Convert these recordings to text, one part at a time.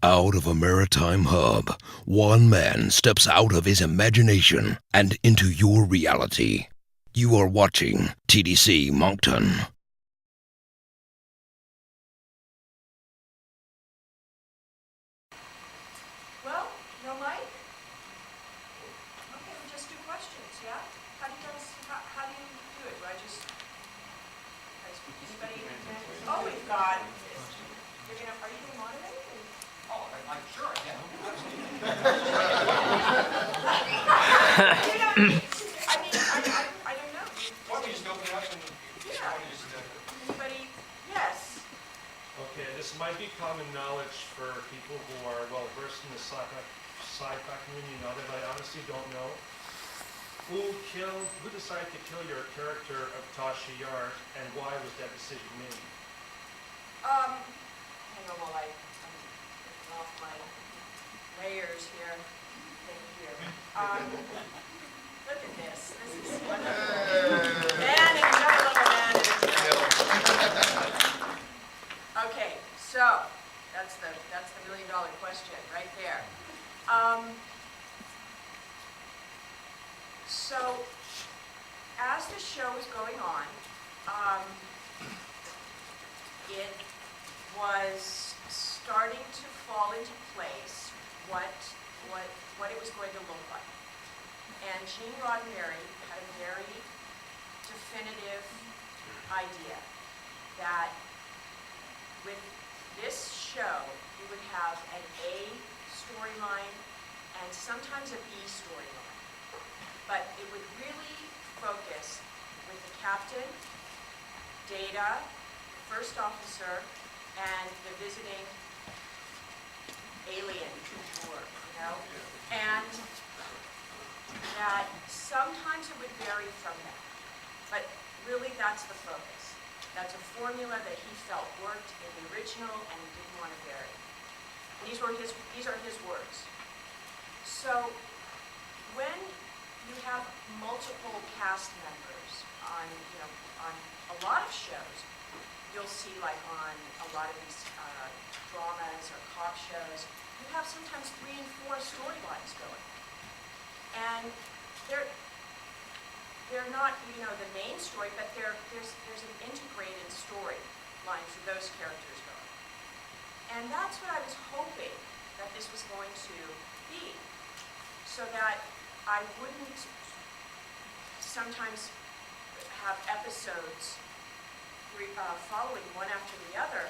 Out of a maritime hub, one man steps out of his imagination and into your reality. You are watching TDC Moncton. Well, no mic? Okay, we'll just do questions, yeah? How do you do it? Do I just, anybody? Oh, we've got, are you going to moderate? Oh, I'm sure I can. You don't need to. I don't know. Why don't we just open it up and Yeah. Anybody? Yes. Okay, this might be common knowledge for people who are well versed in the sci-fi community. Now that I honestly don't know. Who decided to kill your character of Tasha Yar, and why was that decision made? Hang on while I'm taking off my layers here. Thank you. Look at this. This is wonderful. Man and another little man in his middle. Okay, so that's the $1 million question right there. So as the show was going on, it was starting to fall into place what it was going to look like. And Gene Roddenberry had a very definitive idea that with this show, you would have an A storyline and sometimes a B storyline. But it would really focus with the captain, Data, the first officer, and the visiting alien tour, and that sometimes it would vary from that. But really that's the focus. That's a formula that he felt worked in the original and he didn't want to vary. And these are his words. So when you have multiple cast members on a lot of shows, you'll see like on a lot of these dramas or cop shows, you have sometimes 3 and 4 storylines going. And they're not, the main story, but there's an integrated storyline for those characters going. And that's what I was hoping that this was going to be, so that I wouldn't sometimes have episodes following one after the other,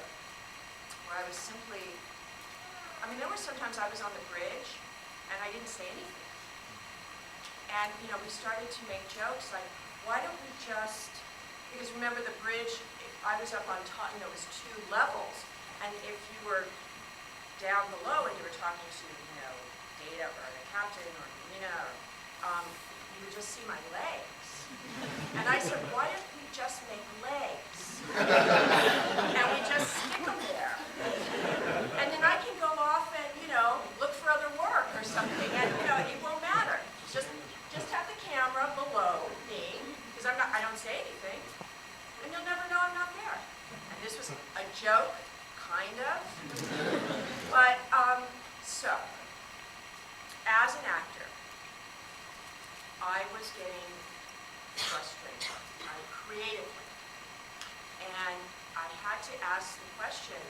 where I was simply, there were sometimes I was on the bridge and I didn't say anything. And, we started to make jokes like, why don't we just, because remember the bridge, I was up on top, it was 2 levels. And if you were down below and you were talking to, Data or the captain or Nina, you would just see my legs. And I said, why don't we just make legs? And we just stick them there. And then I can go off and, look for other work or something. And, it won't matter. Just have the camera below me, because I don't say anything, and you'll never know I'm not there. And this was a joke, kind of. But, so, as an actor, I was getting frustrated, creatively. And I had to ask the question,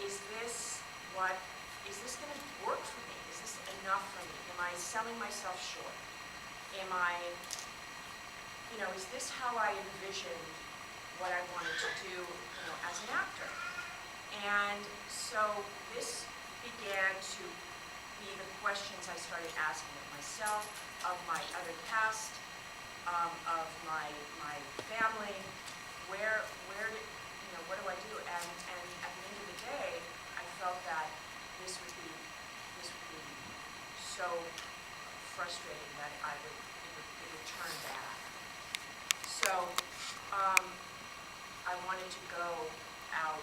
is this going to work for me? Is this enough for me? Am I selling myself short? Am I, is this how I envisioned what I wanted to do, as an actor? And so this began to be the questions I started asking of myself, of my other cast, of my family. What do I do? And at the end of the day, I felt that this would be so frustrating that it would turn bad. So I wanted to go out,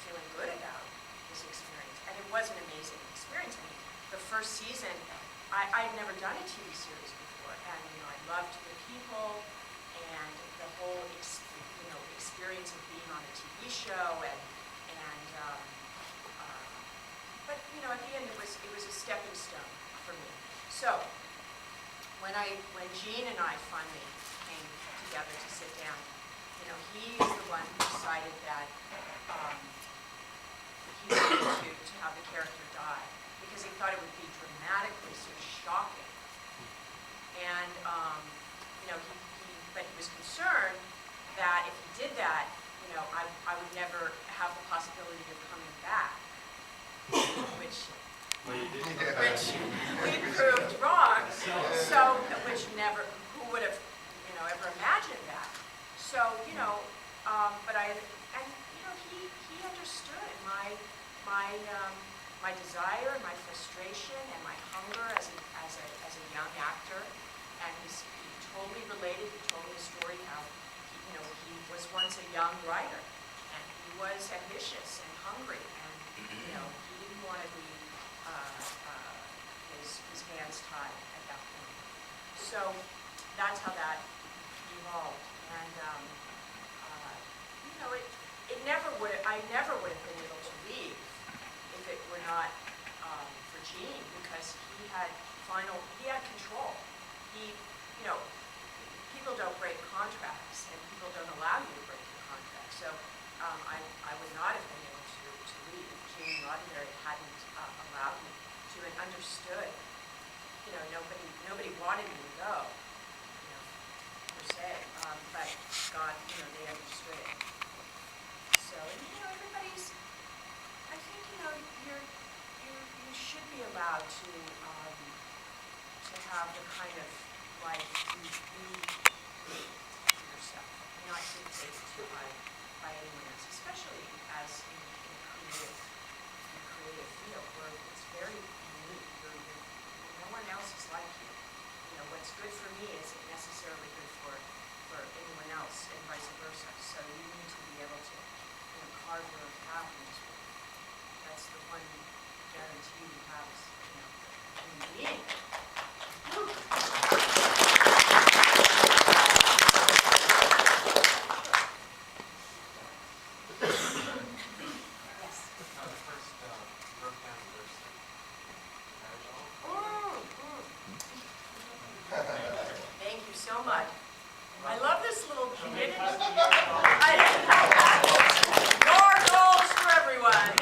feeling good about this experience. And it was an amazing experience. The first season, I'd never done a TV series before, and I loved the people and the whole experience of being on a TV show, and you know, at the end, it was a stepping stone for me. So, when Jean and I finally came together to sit down, you know, he is the one who decided that he wanted to have the character die, because he thought it would be dramatically sort of shocking. And, you know, but he was concerned that if he did that, you know, I would never have the possibility of coming back, which we proved wrong. So, who would have, you know, ever imagined that? So, you know, you know, he understood my desire and my frustration and my hunger as a young actor, and he totally related. He told me the story how he was once a young writer, and he was ambitious and hungry, and you know, he didn't want to be his hands tied at that point. So that's how that evolved, and you know, I never would have been able to leave if it were not for Gene, because he had control. You know, people don't break contracts, and people don't allow you to break your contract. So I would not have been able to leave if Gene Roddenberry hadn't allowed me to, and understood. You know, nobody wanted me to go, you know, per se, but God, you know, they understood it. So, you know, I think, you know, you should be allowed to have the kind of life you yourself, not dictated to by anyone else, especially as in a creative field where it's very unique. No one else is like you. You know, what's good for me isn't necessarily good for anyone else, and vice versa. So you need to be able to, you know, carve your own path, and just, that's the one guarantee you have is, you know, human being. Thank you so much. I love this little kid. More goals for everyone.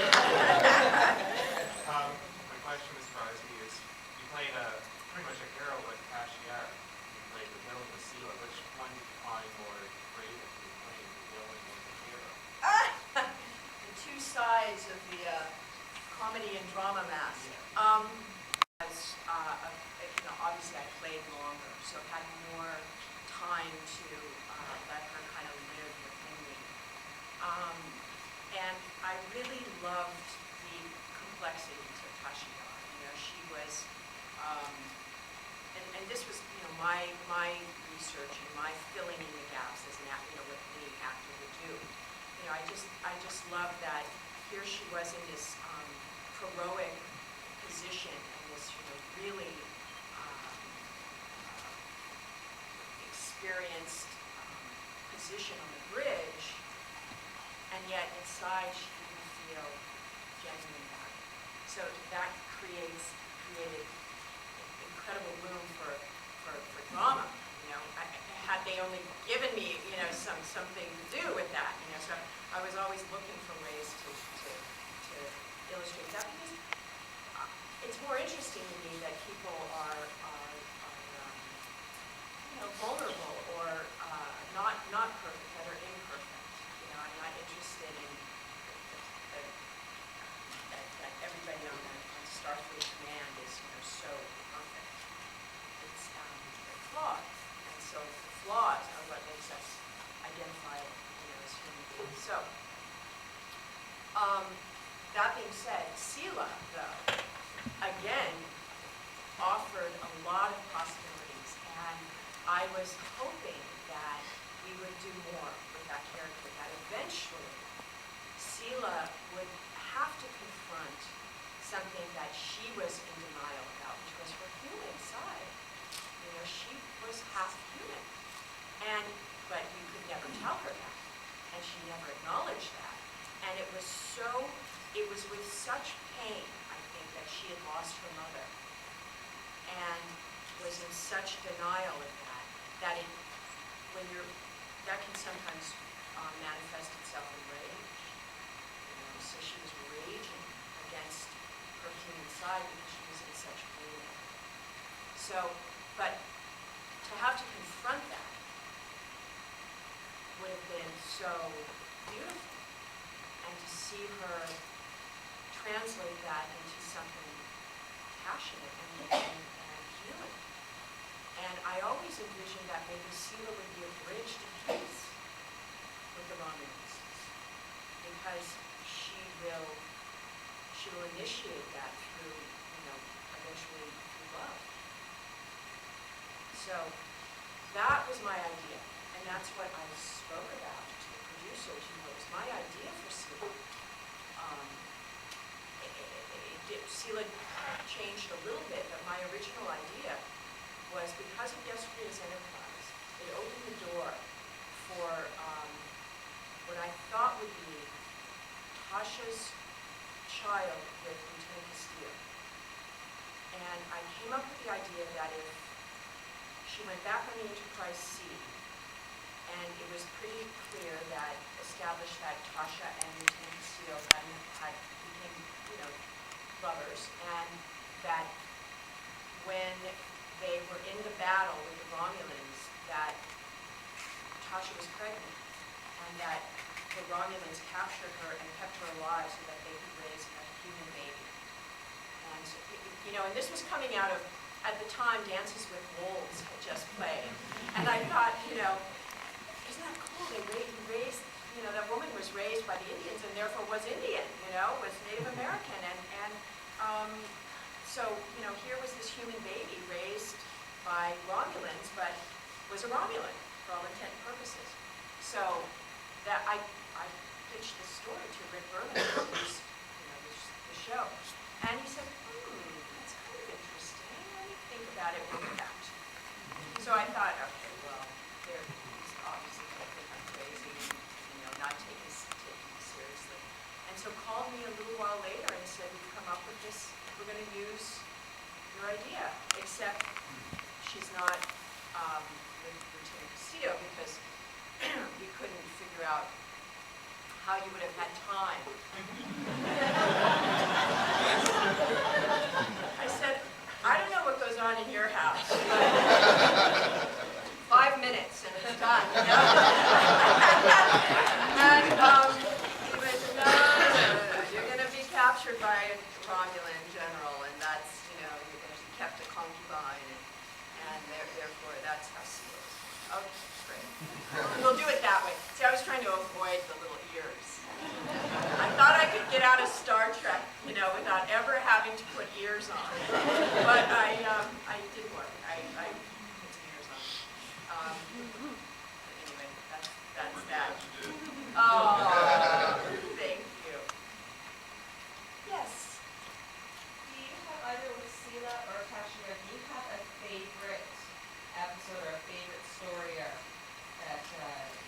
My question, Ms. Crosby, is you played pretty much a hero with Cashier. You played the villain with Sela. Which one do you find more creative? You played the villain or the hero? The two sides of the comedy and drama mask. You know, obviously I played longer, so had more time to let her kind of live within me. And I really loved the complexities of Tashiyar. You know, she was, and this was, you know, my research and my filling in the gaps as an actor, you know, what any actor would do. You know, I just loved that here she was in this heroic position and this, you know, really experienced position on the bridge, and yet inside she didn't feel genuine value. So that created incredible room for drama. You know, had they only given me, you know, something to do with that. You know, so I was always looking for ways to illustrate that, because it's more interesting to me that people are you know, vulnerable or not perfect, that are imperfect. You know, I'm not interested in that everybody on Starfleet Command is, you know, so perfect. It's they're flawed, and so the flaws are what makes us identifiable, you know, as human beings. So, that being said, Sela, though, again, offered a lot of possibilities, and I was hoping that we would do more with that character, that eventually Sela would have to confront something that she was in denial about, which was her human side. You know, she was half human, but you could never tell her that, and she never acknowledged that. And it was with such pain, I think, she had lost her mother, and was in such denial of that, that that can sometimes manifest itself in rage. So she was raging against her human side because she was in such pain. So, but to have to confront that would have been so beautiful, and to see her translate that into something passionate and healing. And I always envisioned that maybe Sela would be a bridge to peace with the Romulans, because she will initiate that through, eventually through love. So that was my idea, and that's what I spoke about to the producers. It was my idea for Sela. Sela changed a little bit, but my original idea was, because of Yesterday's Enterprise, it opened the door for what I thought would be Tasha's child with Lieutenant Castillo. And I came up with the idea that if she went back on the Enterprise C, and it was pretty clear that, established that Tasha and Lieutenant Castillo became, lovers, and that when they were in the battle with the Romulans, that Tasha was pregnant, and that the Romulans captured her and kept her alive so that they could raise a human baby. And so, and this was coming out of, at the time, Dances with Wolves had just played, and I thought, isn't that cool? They raised, that woman was raised by the Indians and therefore was Indian, was Native American, and so, here was this human baby raised by Romulans, but was a Romulan for all intent and purposes. So that I pitched this story to Rick Berman, who's, the show, and he said, that's kind of interesting. Let me think about it when we're out. So I thought, okay, well, he's obviously going to think I'm crazy, not taking me seriously. And so called me a little while later and said, we've come up with this, we're going to use your idea, except she's not with Lieutenant Castillo, because we couldn't figure out how you would have had time. I said, I don't know what goes on in your house, but 5 minutes and it's done. And he went, no, you're going to be captured by a Romulan general, and that's, you're going to be kept a concubine, and therefore that's how Sela is. Okay, great. We'll do it that way. See, I was trying to avoid the little ears. I thought I could get out of Star Trek, without ever having to put ears on. But I